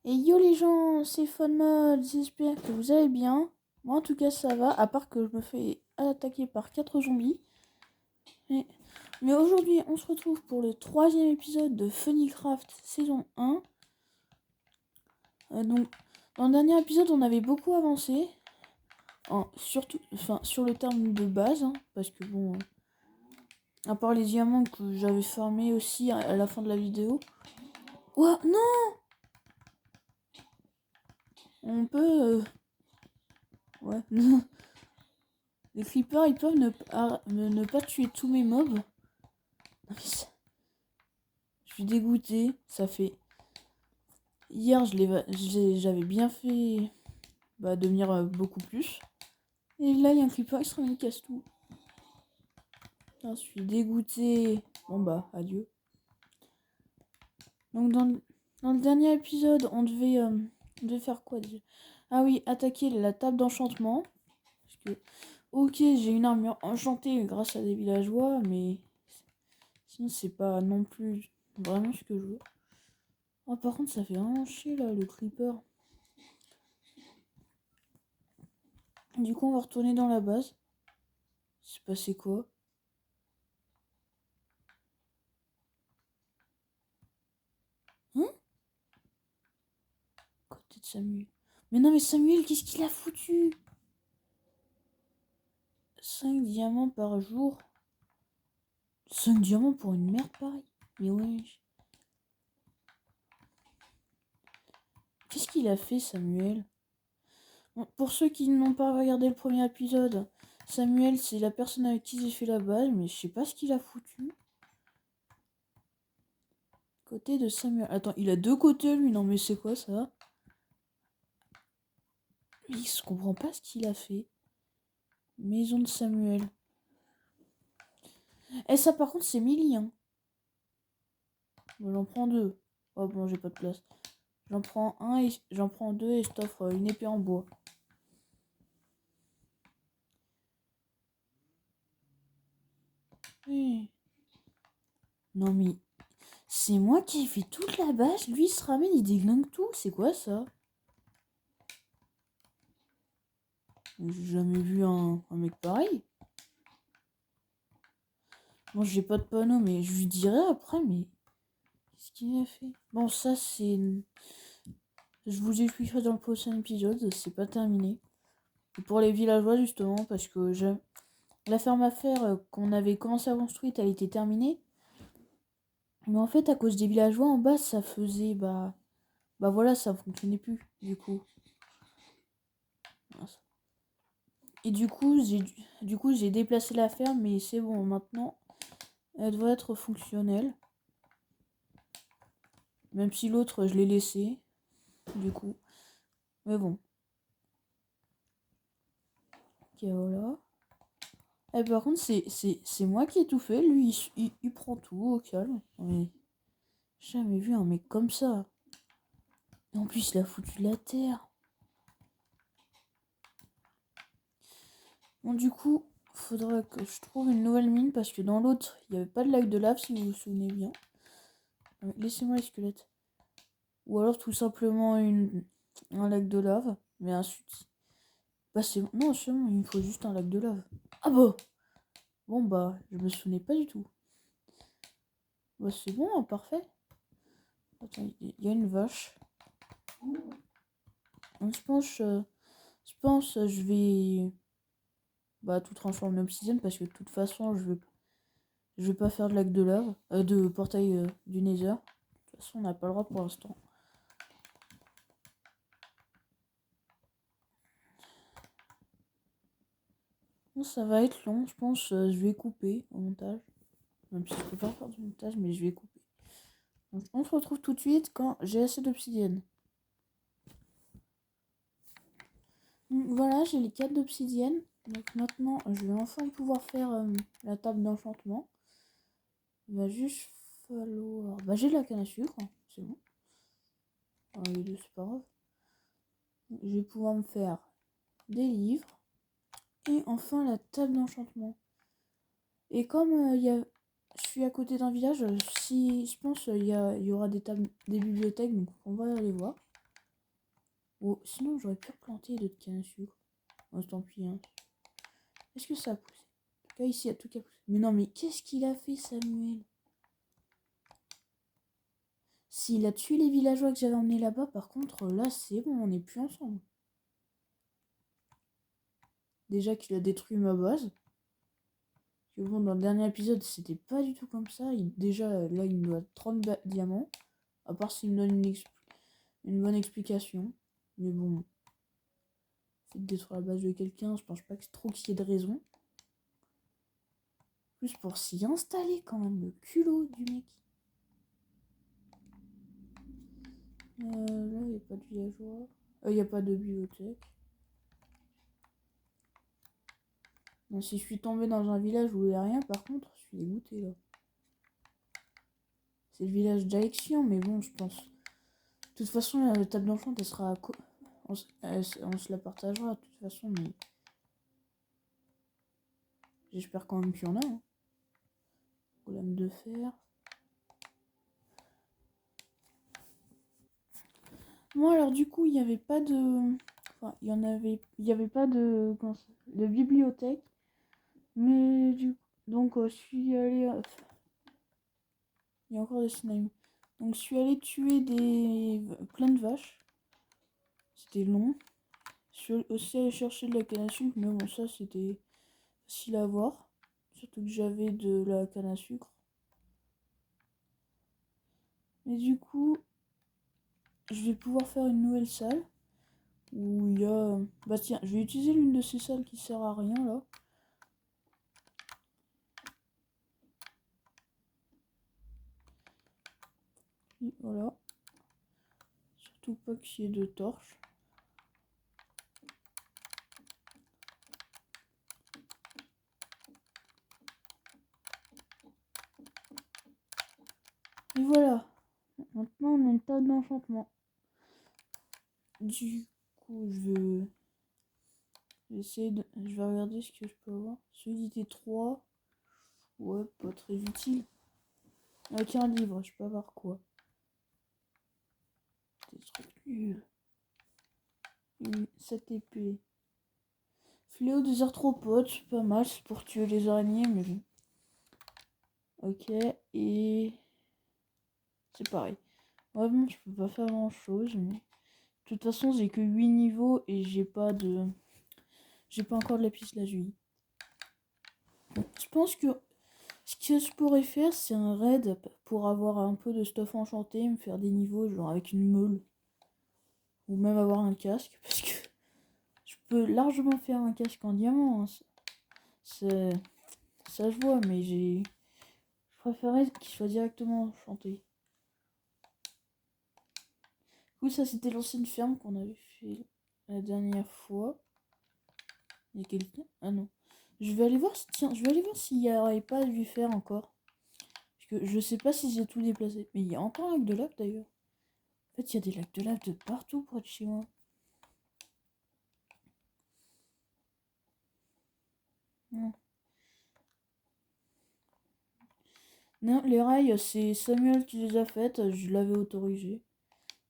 Et yo les gens, c'est FunMod, j'espère que vous allez bien. Moi en tout cas ça va, à part que je me fais attaquer par 4 zombies. Mais, mais aujourd'hui on se retrouve pour le 3e épisode de Funnycraft saison 1. Donc dans le dernier épisode on avait beaucoup avancé. Surtout, sur le terme de base, hein, parce que bon, à part les diamants que j'avais farmés aussi à la fin de la vidéo. Ouah, non! On peut... Ouais, non. Les creepers, ils peuvent ne pas tuer tous mes mobs. Non, mais je suis dégoûté. Ça fait... Hier, j'avais bien fait devenir beaucoup plus. Et là, il y a un creeper, il se ramène, il casse tout. Putain, je suis dégoûté. Bon bah, adieu. Donc dans le dernier épisode, on devait faire quoi déjà? Ah oui, attaquer la table d'enchantement. Parce que, ok, j'ai une armure enchantée grâce à des villageois, mais sinon c'est pas non plus vraiment ce que je veux. Oh, par contre, ça fait vraiment chier là, le creeper. Du coup, on va retourner dans la base. C'est passé quoi? Hein? Côté de Samuel. Mais non, mais Samuel, qu'est-ce qu'il a foutu? 5 diamants par jour. 5 diamants pour une merde pareille. Mais ouais. Qu'est-ce qu'il a fait, Samuel? Bon, pour ceux qui n'ont pas regardé le premier épisode, Samuel, c'est la personne avec qui j'ai fait la base, mais je sais pas ce qu'il a foutu. Côté de Samuel. Attends, il a deux côtés, lui. Non, mais c'est quoi ça? Il se comprend pas ce qu'il a fait. Maison de Samuel. Eh, ça, par contre, c'est Millie, hein. Bon, j'en prends deux. Oh, bon, j'ai pas de place. J'en prends un et j'en prends deux et je t'offre une épée en bois. Eh. Non, mais c'est moi qui ai fait toute la base. Lui, il se ramène, il déglingue tout. C'est quoi ça? J'ai jamais vu un mec pareil. Bon, j'ai pas de panneau, mais je lui dirai après, mais qu'est-ce qu'il a fait? Bon, ça, c'est... Je vous expliquerai dans le prochain épisode, c'est pas terminé. Et pour les villageois, justement, parce que la ferme à faire qu'on avait commencé à construire, elle était terminée. Mais en fait, à cause des villageois en bas, ça faisait... Bah voilà, ça fonctionnait plus, du coup. Et du coup, j'ai déplacé la ferme, mais c'est bon, maintenant, elle doit être fonctionnelle. Même si l'autre, je l'ai laissé, du coup. Mais bon. Ok, voilà. Et par contre, c'est moi qui ai tout fait. Lui, il prend tout au calme. Mais jamais vu un mec comme ça. Et en plus, il a foutu de la terre. Bon, du coup, faudra que je trouve une nouvelle mine parce que dans l'autre, il n'y avait pas de lac de lave, si vous vous souvenez bien. Laissez-moi les squelettes. Ou alors tout simplement un lac de lave. Mais ensuite. Bah, c'est bon. Non, c'est bon, il me faut juste un lac de lave. Ah bah! Bon, bah, je me souvenais pas du tout. Bah, c'est bon, hein, parfait. Attends, il y a une vache. Donc, je pense, je vais tout transformer en obsidienne parce que de toute façon, je vais pas faire de lac de lave, de portail du Nether. De toute façon, on n'a pas le droit pour l'instant. Bon, ça va être long, je pense. Je vais couper au montage. Même si je peux pas faire du montage, mais je vais couper. Donc, on se retrouve tout de suite quand j'ai assez d'obsidienne. Voilà, j'ai les 4 d'obsidienne. Donc maintenant, je vais enfin pouvoir faire la table d'enchantement. Il va juste falloir... Bah, j'ai de la canne à sucre, hein, c'est bon. Les deux, c'est pas grave. Je vais pouvoir me faire des livres. Et enfin, la table d'enchantement. Et comme je suis à côté d'un village, si je pense il y aura des bibliothèques, donc on va aller voir. Oh, sinon j'aurais pu replanter d'autres cannes à sucre. Oh, tant pis, hein. Est-ce que ça a poussé? En tout cas, ici, il y a tout qui a poussé. Mais non, mais qu'est-ce qu'il a fait, Samuel? S'il a tué les villageois que j'avais emmenés là-bas, par contre, là, c'est bon, on n'est plus ensemble. Déjà qu'il a détruit ma base. Que bon, dans le dernier épisode, c'était pas du tout comme ça. Déjà, là, il me doit 30 diamants. À part s'il me donne une bonne explication. Mais bon, fait de détruire la base de quelqu'un, je pense pas que c'est trop qu'il y ait de raison. Plus pour s'y installer quand même, le culot du mec. Là, il n'y a pas de villageois. Il n'y a pas de bibliothèque. Bon, si je suis tombé dans un village où il n'y a rien, par contre, je suis dégoûté là. C'est le village d'Alexian, mais bon, je pense. De toute façon, la table d'enchant, elle sera. On se la partagera de toute façon, mais. J'espère quand même qu'il y en a. Hein. Golem de fer. Moi, alors, du coup, il n'y avait pas de. Enfin, il y avait pas de bibliothèque. Mais du coup. Donc, je suis allé. Il y a encore des slimes. Donc, je suis allé tuer plein de vaches. C'était long. Je suis aussi allé chercher de la canne à sucre, mais bon, ça c'était facile à voir. Surtout que j'avais de la canne à sucre. Mais du coup, je vais pouvoir faire une nouvelle salle. Où il y a... Bah tiens, je vais utiliser l'une de ces salles qui sert à rien là. Et voilà. Surtout pas qu'il y ait de torches. Et voilà. Maintenant on a une table d'enchantement. Du coup, je vais regarder ce que je peux avoir. Solidité 3. Ouais, pas très utile. Avec un livre, je peux avoir quoi? Des trucs nuls. Cette épée. Fléau des arthropodes, c'est pas mal, c'est pour tuer les araignées, mais bon. Ok, et... C'est pareil. Ouais, bon, je peux pas faire grand chose, mais... De toute façon, j'ai que 8 niveaux et j'ai pas de... J'ai pas encore de lapis lazuli. Je pense que ce que je pourrais faire, c'est un raid pour avoir un peu de stuff enchanté, me faire des niveaux, genre avec une meule. Ou même avoir un casque, parce que je peux largement faire un casque en diamant. Hein. Ça je vois, mais je préférais qu'il soit directement enchanté. Du coup, ça c'était l'ancienne ferme qu'on avait fait la dernière fois. Il y a quelqu'un? Ah non. Je vais aller voir, tiens, je vais aller voir s'il n'y aurait pas dû faire encore. Parce que je sais pas si j'ai tout déplacé. Mais il y a encore un lac de lave d'ailleurs. En fait, il y a des lacs de lave de partout près de chez moi. Non. Non, les rails, c'est Samuel qui les a faites. Je l'avais autorisé.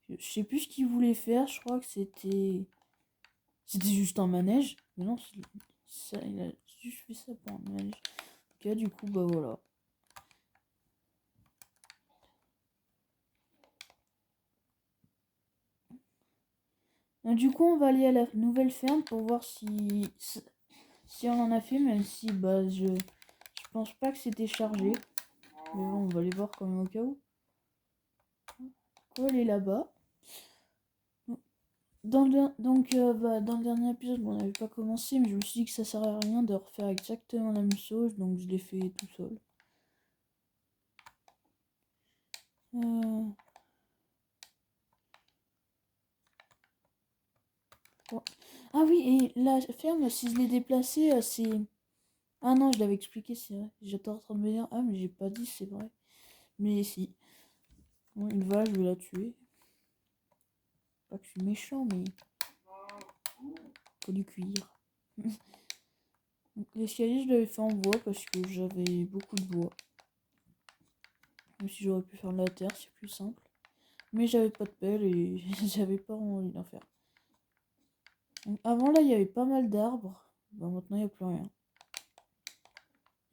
Je sais plus ce qu'il voulait faire. Je crois que c'était... C'était juste un manège. Mais non, ça, il a juste fait ça pour un manège. Ok, du coup, bah voilà. Donc, du coup, on va aller à la nouvelle ferme pour voir si on en a fait, même si bah je pense pas que c'était chargé. Mais bon, on va aller voir quand même au cas où. Quoi, elle est là-bas. Dans le dernier épisode, on n'avait pas commencé, mais je me suis dit que ça servait à rien de refaire exactement la même chose, donc je l'ai fait tout seul. Oh. Ah oui, et la ferme, si je l'ai déplacée, c'est... Ah non, je l'avais expliqué, c'est vrai. J'étais en train de me dire, ah mais j'ai pas dit, c'est vrai. Mais si. Bon, une vache, je vais la tuer. Pas que je suis méchant, mais... Faut du cuir. L'escalier, je l'avais fait en bois parce que j'avais beaucoup de bois. Même si j'aurais pu faire de la terre, c'est plus simple. Mais j'avais pas de pelle et j'avais pas envie d'en faire. Donc, avant là, il y avait pas mal d'arbres. Bah, maintenant, il n'y a plus rien.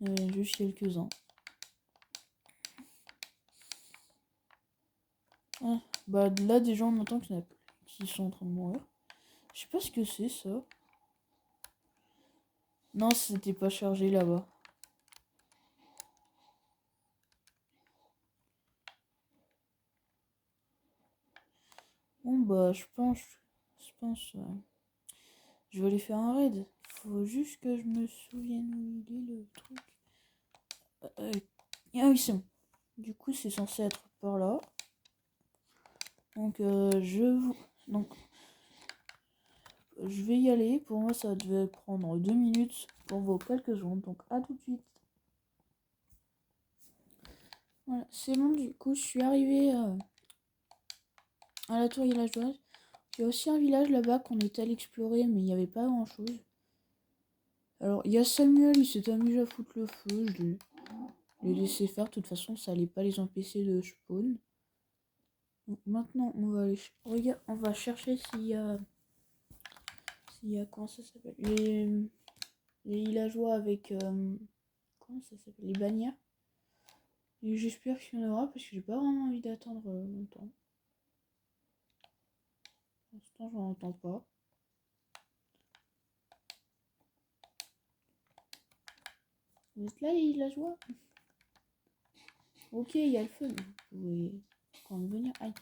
Il y en a juste quelques-uns. Ah, bah là, des gens, on entend qu'il y en a plus qui sont en train de mourir. Je sais pas ce que c'est ça. Non, c'était pas chargé là-bas. Bon bah je vais aller faire un raid. Faut juste que je me souvienne où il est le truc. Ah oui c'est bon. Du coup c'est censé être par là. Donc donc je vais y aller. Pour moi ça devait prendre 2 minutes pour vos quelques secondes. Donc à tout de suite. Voilà, c'est bon du coup je suis arrivé à la tour villageoise. Il y a aussi un village là-bas qu'on est allé explorer mais il n'y avait pas grand chose. Alors il y a Samuel, il s'est amusé à foutre le feu, je l'ai laissé faire, de toute façon ça allait pas les empêcher de spawn. Donc, maintenant on va aller regarde, on va chercher s'il y a comment ça s'appelle les villageois avec comment ça s'appelle les bannières. Et j'espère qu'il y en aura parce que j'ai pas vraiment envie d'attendre longtemps. Pour l'instant j'en entends pas. Vous êtes là les villageois? Ok, il y a le feu. Vous pouvez quand même venir. Aïe.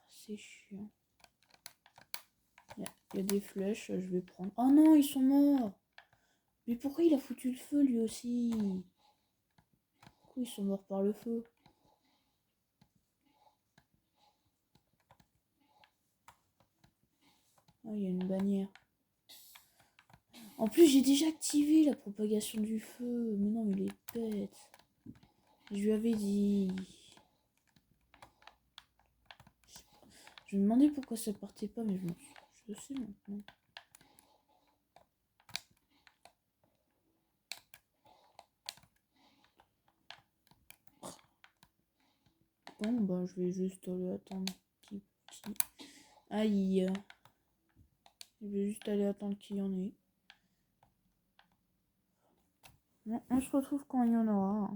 C'est chiant. Il y a des flèches, je vais prendre. Oh non, ils sont morts. Mais pourquoi il a foutu le feu lui aussi? Pourquoi ils sont morts par le feu? Oh, il y a une bannière. En plus, j'ai déjà activé la propagation du feu. Mais non, mais il est bête. Je lui avais dit. Je me demandais pourquoi ça partait pas, mais je sais maintenant. Bon, bah, je vais juste aller attendre Aïe. Je vais juste aller attendre qu'il y en ait. Bon, on se retrouve quand il y en aura.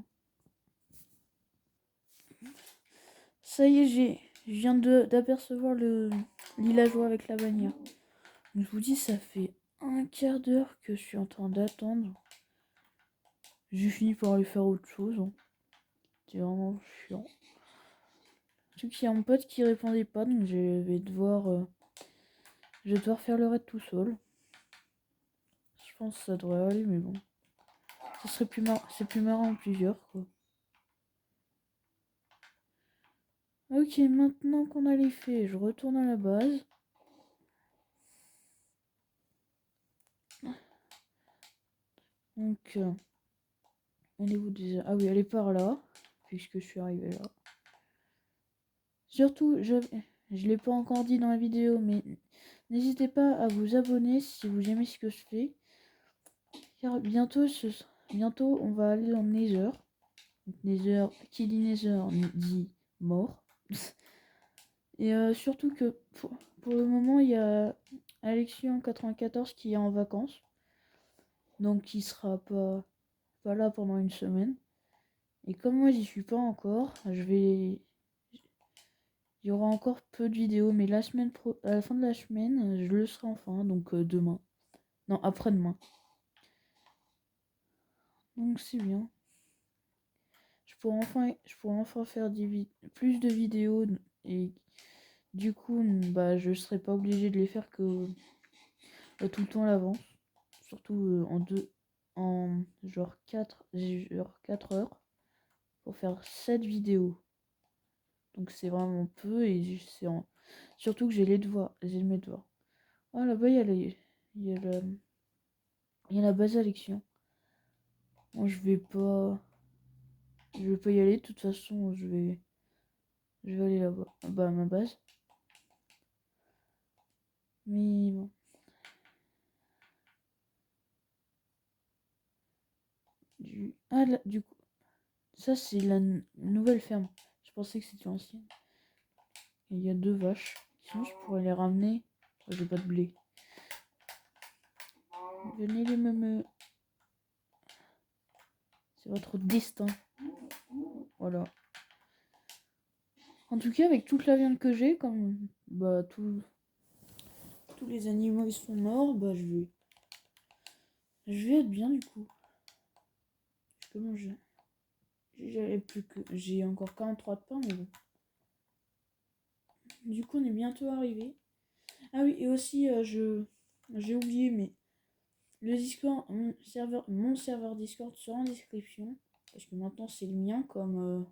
Ça y est, je viens d'apercevoir le villageois avec la bannière. Je vous dis, ça fait un quart d'heure que je suis en train d'attendre. J'ai fini par aller faire autre chose. C'est vraiment chiant. Surtout qu'il y a mon pote qui répondait pas, donc je vais devoir faire le raid tout seul. Je pense que ça devrait aller, mais bon. Ça serait plus marrant, c'est plus marrant en plusieurs, quoi. Ok, maintenant qu'on a les faits, je retourne à la base. Donc, elle est où déjà? Ah oui, elle est par là, puisque je suis arrivé là. Surtout, je l'ai pas encore dit dans la vidéo, mais n'hésitez pas à vous abonner si vous aimez ce que je fais. Car bientôt, on va aller dans Nether. Nether, qui dit Nether dit mort. Et surtout que pour le moment, il y a Alexion 94 qui est en vacances. Donc il sera pas là pendant une semaine. Et comme moi j'y suis pas encore, il y aura encore peu de vidéos, mais à la fin de la semaine, je le serai enfin, donc demain. Non, après-demain. Donc c'est bien. Je pourrai enfin faire plus de vidéos et du coup, bah je serai pas obligé de les faire que tout le temps à l'avance. Surtout en genre 4 heures pour faire 7 vidéos. Donc c'est vraiment peu et surtout que j'ai mes devoirs. Ah là-bas il y a la base élection. Moi je vais pas y aller, de toute façon je vais aller là-bas. Bah à ma base. Mais bon. Du coup, ça c'est la nouvelle ferme. Je pensais que c'était l'ancienne. Il y a 2 vaches Sinon, je pourrais les ramener. Oh, j'ai pas de blé. Venez les meumeux. C'est votre destin. Voilà. En tout cas, avec toute la viande que j'ai, comme bah tous les animaux ils sont morts, bah je vais être bien du coup. Je peux manger. J'ai encore 43 de pain, mais bon. Du coup, on est bientôt arrivé. Ah oui, et aussi, j'ai oublié, mais le Discord, mon serveur Discord sera en description. Parce que maintenant, c'est le mien, comme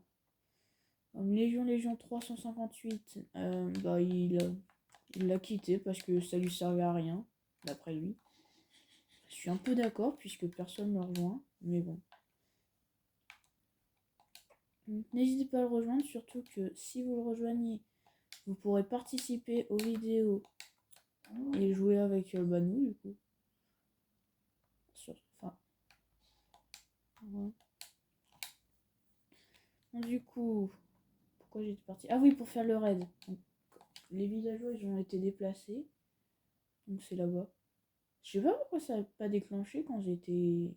Légion 358. Bah, il l'a quitté parce que ça lui servait à rien, d'après lui. Je suis un peu d'accord, puisque personne ne le rejoint, mais bon. N'hésitez pas à le rejoindre, surtout que si vous le rejoignez, vous pourrez participer aux vidéos et jouer avec nous, du coup. Enfin, ouais. Donc, du coup, pourquoi j'étais partie? Ah oui, pour faire le raid. Donc, les villageois, ils ont été déplacés. Donc c'est là-bas. Je sais pas pourquoi ça n'a pas déclenché quand j'étais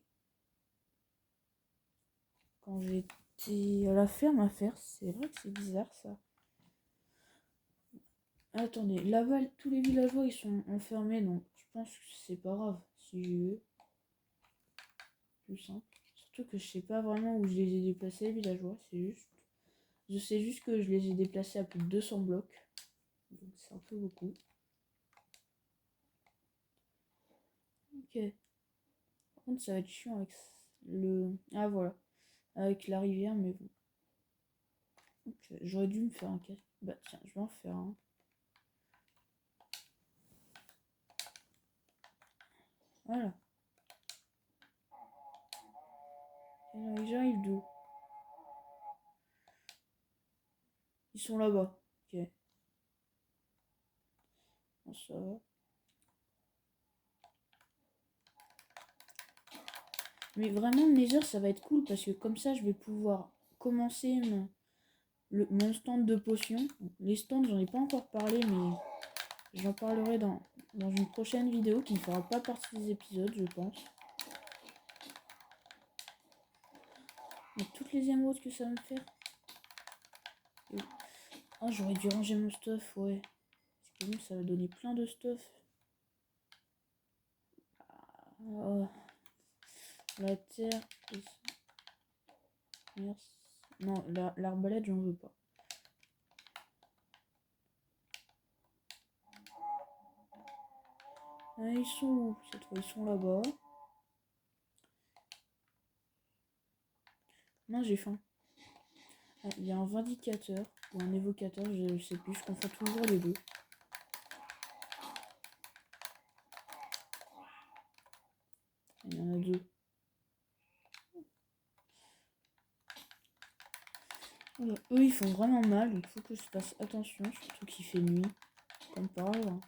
à la ferme à faire. C'est vrai que c'est bizarre ça. Attendez, Laval, tous les villageois ils sont enfermés, donc je pense que c'est pas grave si j'y vais. Plus simple. Surtout que je sais pas vraiment où je les ai déplacés, les villageois, c'est juste. Je sais juste que je les ai déplacés à plus de 200 blocs. Donc c'est un peu beaucoup. Ok. Par contre, ça va être chiant avec le. Ah voilà. Avec la rivière, mais bon. Ok, j'aurais dû me faire un casque. Bah tiens, je vais en faire un. Voilà. Et là, j'arrive d'où? Ils sont là-bas. Ok. Bon, ça va. Mais vraiment, Nether, ça va être cool parce que comme ça, je vais pouvoir commencer mon stand de potions. Les stands, j'en ai pas encore parlé, mais j'en parlerai dans une prochaine vidéo qui ne fera pas partie des épisodes, je pense. Mais toutes les émeraudes que ça va me faire. Ah, j'aurais dû ranger mon stuff, ouais. Parce que bon, ça va donner plein de stuff. Ah, la terre. Merci. Non, l'arbalète, j'en veux pas. Ah, ils sont où cette fois? Ils sont là-bas. Non, j'ai faim. Ah, il y a un vindicateur ou un évocateur, je sais plus, je confonds toujours les deux. Il y en a deux. Voilà. Eux, ils font vraiment mal, donc il faut que je fasse attention, surtout qu'il fait nuit, comme par hasard.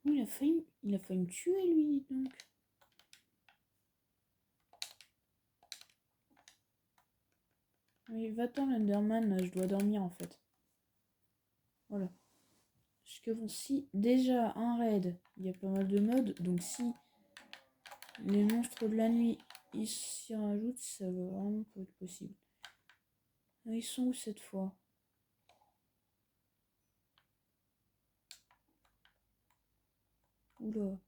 Oh, il a failli me tuer, lui, donc. Oui, va-t'en, l'Enderman, je dois dormir, en fait. Voilà. Parce que bon, si déjà un raid, il y a pas mal de modes, donc si les monstres de la nuit ils s'y rajoutent, ça va vraiment pas être possible. Ah, ils sont où cette fois? Oula.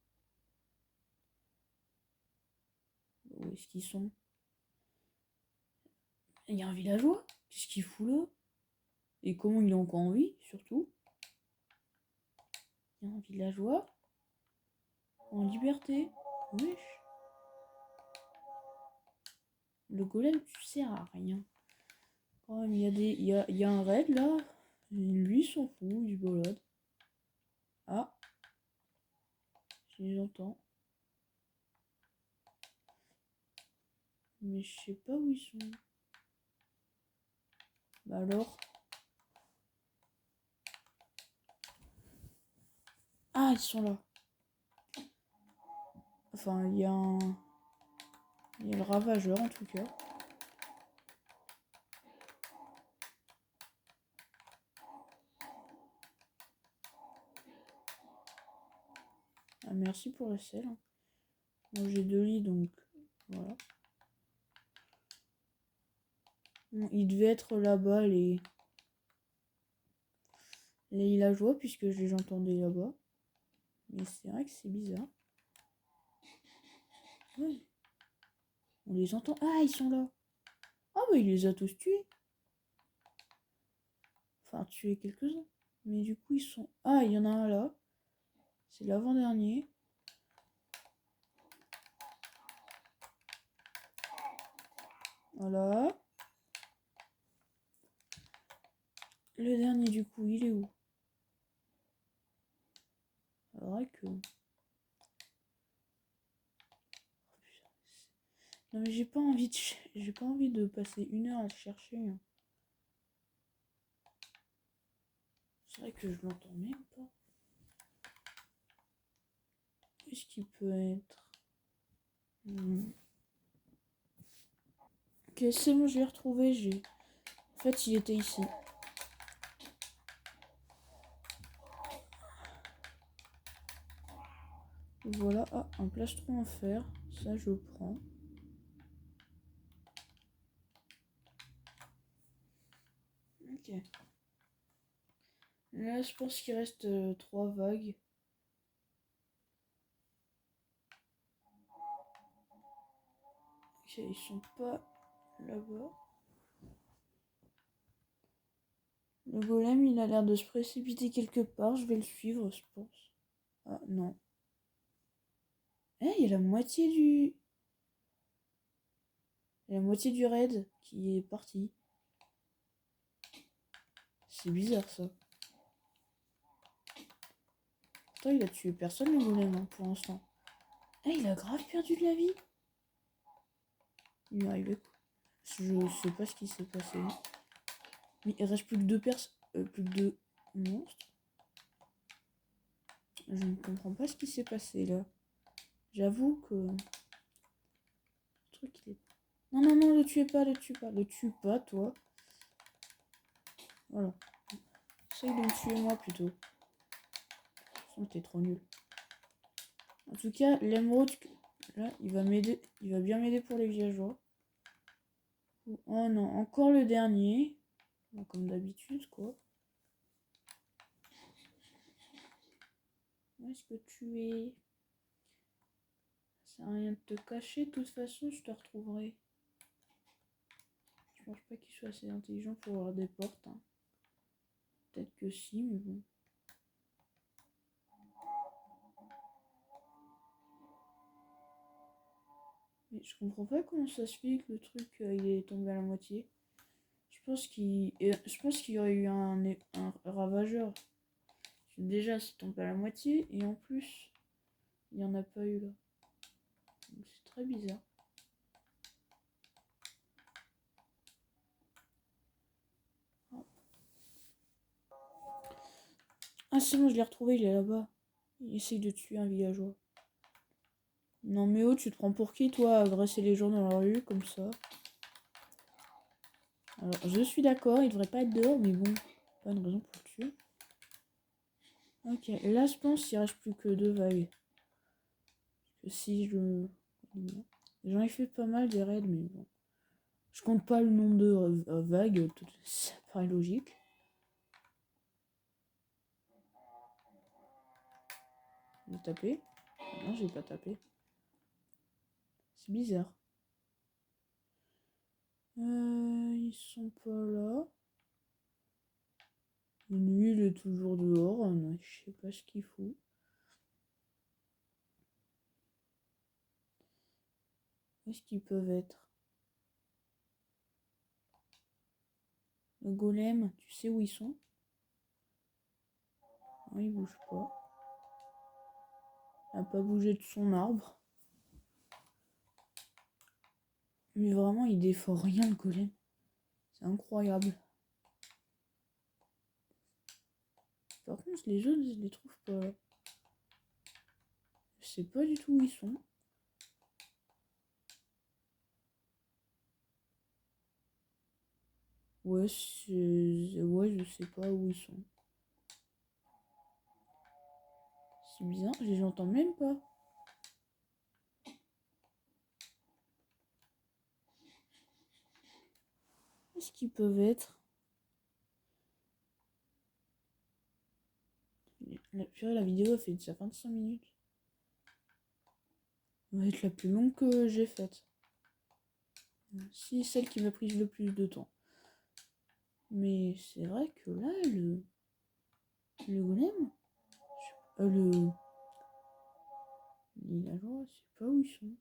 Où est-ce qu'ils sont? Il y a un villageois? Qu'est-ce qu'il fout là? Et comment il est encore en vie, surtout? Il y a un villageois en liberté. Wesh. Le golem, tu sers à rien. Quand même, il y a un raid là. Lui, il s'en fout, il se balade. Ah, je les entends. Mais je sais pas où ils sont. Bah alors. Ah, ils sont là. Enfin, il y a le ravageur en tout cas. merci pour la selle. Moi j'ai 2 lits donc voilà. Bon, il devait être là-bas les villageois puisque je les entendais là-bas. Mais c'est vrai que c'est bizarre. Ouais. On les entend. Ah, ils sont là. Ah bah il les a tous tués. Enfin tués quelques-uns. Mais du coup ils sont... Ah, il y en a un là. C'est l'avant-dernier. Voilà. Le dernier du coup, il est où? C'est vrai que... Non mais j'ai pas envie de passer 1 heure à le chercher. C'est vrai que je l'entends même pas. Qu'est-ce qu'il peut être? Ok, c'est bon, je l'ai retrouvé. En fait, il était ici. Voilà. Ah, un plastron en fer. Ça, je prends. Ok. Là, je pense qu'il reste 3 vagues. Ok, ils sont pas là-bas. Le golem, il a l'air de se précipiter quelque part. Je vais le suivre, je pense. Ah, non. Eh, il y a la moitié du... Il y a la moitié du raid qui est parti. C'est bizarre, ça. Pourtant, il a tué personne, le golem, hein, pour l'instant. Eh, il a grave perdu de la vie. Il est arrivé quoi? Je sais pas ce qui s'est passé. Mais il reste plus que 2 personnes. Plus que 2 monstres. Je ne comprends pas ce qui s'est passé là. J'avoue que... Le truc il est... Non, non, non, le tuez pas, le tue pas. Le tue pas, toi. Voilà. Essaye de me tuer moi plutôt. De toute façon, t'es trop nul. En tout cas, l'émeraude, là, il va m'aider. Il va bien m'aider pour les villageois. Oh non, encore le dernier. Bon, comme d'habitude, quoi. Où est-ce que tu es? Ça sert à rien de te cacher, de toute façon, je te retrouverai. Je pense pas qu'il soit assez intelligent pour avoir des portes. Hein. Peut-être que si, mais bon. Mais je comprends pas comment ça se fait que le truc il est tombé à la moitié. Je pense qu'il y aurait eu un ravageur. Déjà, c'est tombé à la moitié et en plus, il n'y en a pas eu là. Donc c'est très bizarre. Ah c'est bon, je l'ai retrouvé, il est là-bas. Il essaye de tuer un villageois. Non mais oh, tu te prends pour qui toi à agresser les gens dans la rue comme ça? Alors je suis d'accord, il devrait pas être dehors, mais bon, pas une raison pour le tuer. Ok, là je pense qu'il reste plus que 2 vagues. Parce que si je... J'en ai fait pas mal des raids, mais bon. Je compte pas le nombre de vagues, ça paraît logique. J'ai tapé. Non, j'ai pas tapé. C'est bizarre. Ils sont pas là. Lui, il est toujours dehors. Je sais pas ce qu'il fout. Où est-ce qu'ils peuvent être? Le golem, tu sais où ils sont? Non, il bouge pas. Il n'a pas bougé de son arbre. Mais vraiment, il défend rien, le golem. C'est incroyable. Par contre, les autres, je les trouve pas. Je sais pas du tout où ils sont. Ouais, ouais, je sais pas où ils sont. C'est bizarre, je les entends même pas. Qu'est-ce qu'ils peuvent être? La vidéo a fait déjà 25 minutes. Ça va être la plus longue que j'ai faite. C'est celle qui m'a pris le plus de temps. Mais c'est vrai que là, le golem, les villageois, je sais pas où ils sont.